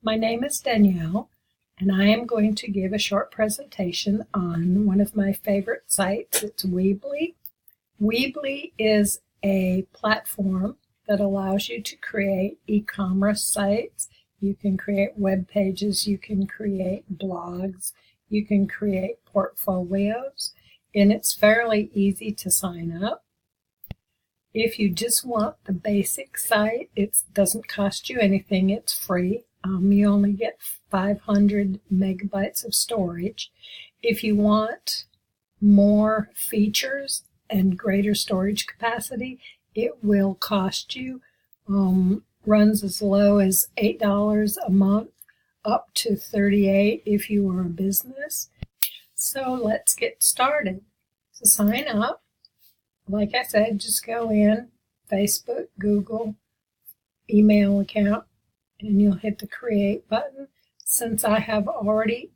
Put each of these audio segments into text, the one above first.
My name is Danielle, and I am going to give a short presentation on one of my favorite sites. It's Weebly. Weebly is a platform that allows you to create e-commerce sites. You can create web pages, you can create blogs, you can create portfolios, and it's fairly easy to sign up. If you just want the basic site, it doesn't cost you anything, it's free. You only get 500 megabytes of storage. If you want more features and greater storage capacity, it will cost you. Runs as low as $8 a month, up to $38 if you are a business. So let's get started. To sign up, like I said, just go in, Facebook, Google, email account, and you'll hit the create button. Since I have already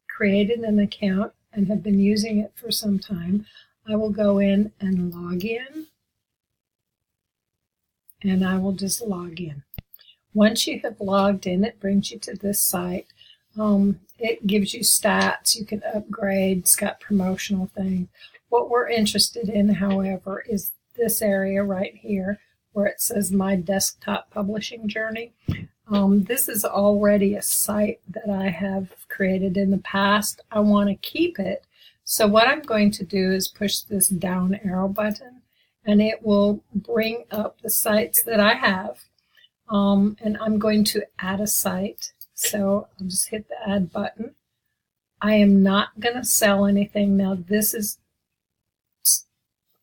created an account and have been using it for some time, I will go in and log in, and I will just log in. Once you have logged in, it brings you to this site. It gives you stats, you can upgrade, it's got promotional things. What we're interested in, however, is this area right here where it says My Desktop Publishing Journey. This is already a site that I have created in the past. I want to keep it. So what I'm going to do is push this down arrow button, and it will bring up the sites that I have. And I'm going to add a site. So I'll just hit the add button. I am not going to sell anything. Now this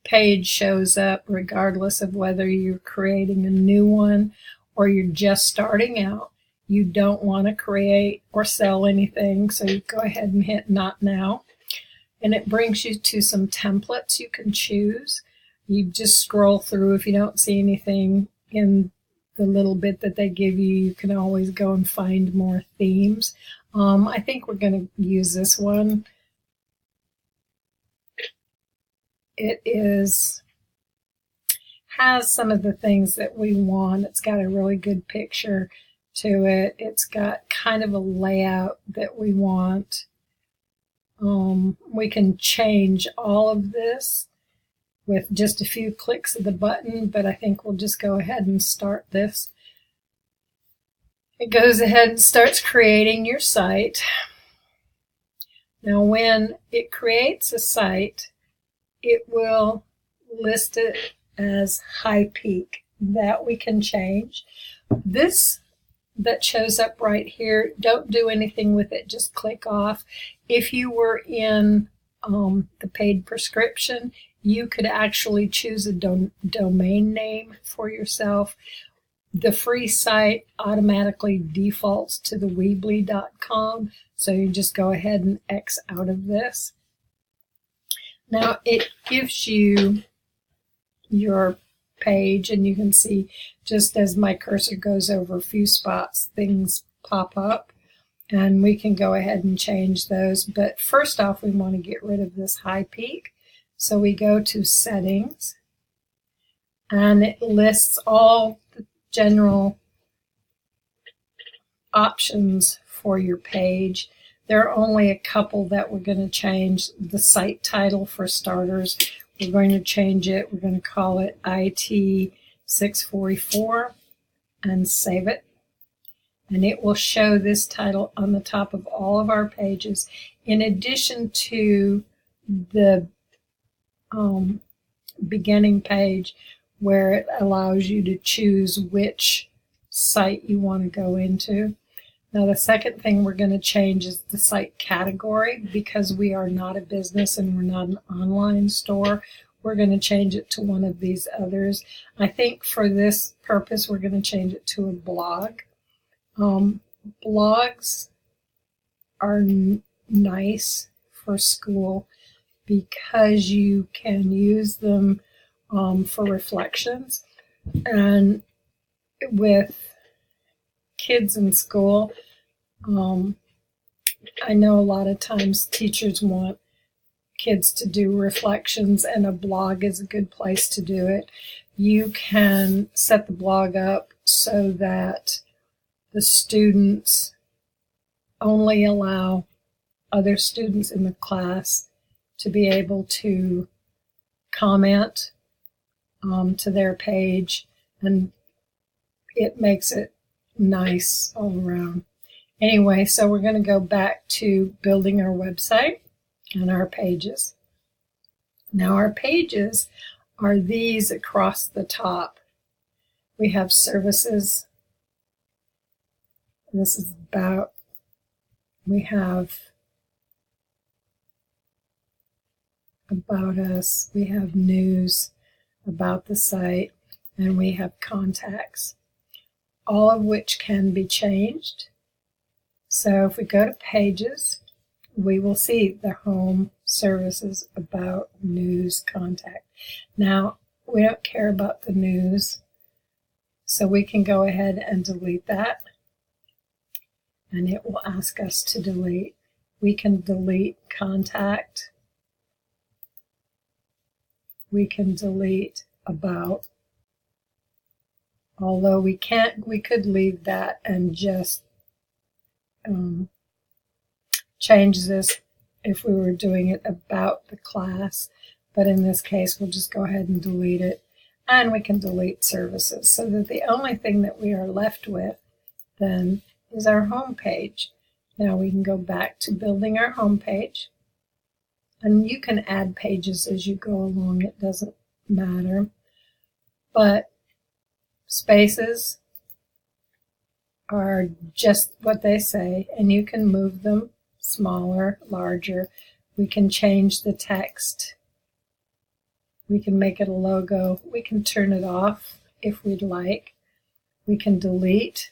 page shows up regardless of whether you're creating a new one or you're just starting out. You don't want to create or sell anything, so you go ahead and hit not now. And it brings you to some templates you can choose. You just scroll through. If you don't see anything in the little bit that they give you, you can always go and find more themes. I think we're going to use this one. It has some of the things that we want. It's got a really good picture to it. It's got kind of a layout that we want. We can change all of this with just a few clicks of the button, but I think we'll just go ahead and start this. It goes ahead and starts creating your site. Now when it creates a site, it will list it as high peak. That we can change. This that shows up right here, don't do anything with it, just click off. If you were in the paid prescription, you could actually choose a domain name for yourself. The free site automatically defaults to the Weebly.com, so you just go ahead and X out of this. Now it gives you your page, and you can see just as my cursor goes over a few spots, things pop up, and we can go ahead and change those. But first off, we want to get rid of this high peak. So we go to settings, and it lists all the general options for your page. There are only a couple that we're going to change. The site title, for starters, we're going to change it. We're going to call it IT644 and save it. And it will show this title on the top of all of our pages, in addition to the beginning page where it allows you to choose which site you want to go into. Now the second thing we're going to change is the site category. Because we are not a business and we're not an online store, we're going to change it to one of these others. I think for this purpose we're going to change it to a blog. Blogs are nice for school because you can use them for reflections. And with kids in school, I know a lot of times teachers want kids to do reflections, and a blog is a good place to do it. You can set the blog up so that the students only allow other students in the class to be able to comment to their page, and it makes it nice all around. Anyway, so we're going to go back to building our website and our pages. Now our pages are these across the top. We have services. This is about, we have about us, we have news, about the site, and we have contacts, all of which can be changed. So if we go to pages, we will see the home, services, about, news, contact. Now, we don't care about the news, so we can go ahead and delete that, and it will ask us to delete. We can delete contact. We can delete about. Although we could leave that and just change this if we were doing it about the class. But in this case, we'll just go ahead and delete it. And we can delete services, so that the only thing that we are left with then is our home page. Now we can go back to building our home page. And you can add pages as you go along, it doesn't matter. But spaces are just what they say, and you can move them smaller, larger. We can change the text. We can make it a logo. We can turn it off if we'd like. We can delete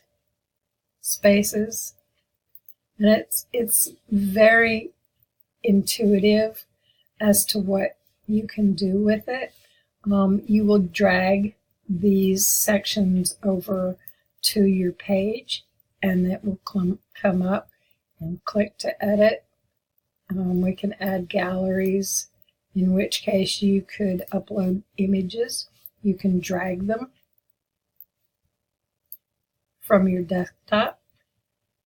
spaces. And it's very intuitive as to what you can do with it. You will drag these sections over to your page, and it will come up, and click to edit. We can add galleries, in which case you could upload images. You can drag them from your desktop,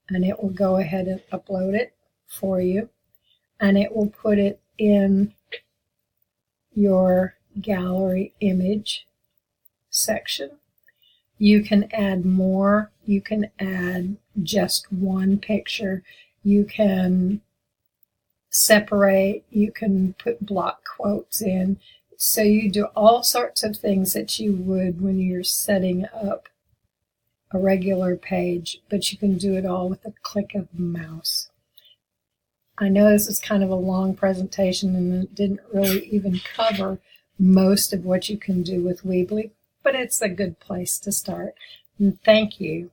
and it will go ahead and upload it for you, and it will put it in your gallery image section. You can add more. You can add just one picture. You can separate. You can put block quotes in. So you do all sorts of things that you would when you're setting up a regular page, but you can do it all with a click of the mouse. I know this is kind of a long presentation and it didn't really even cover most of what you can do with Weebly, but it's a good place to start. And thank you.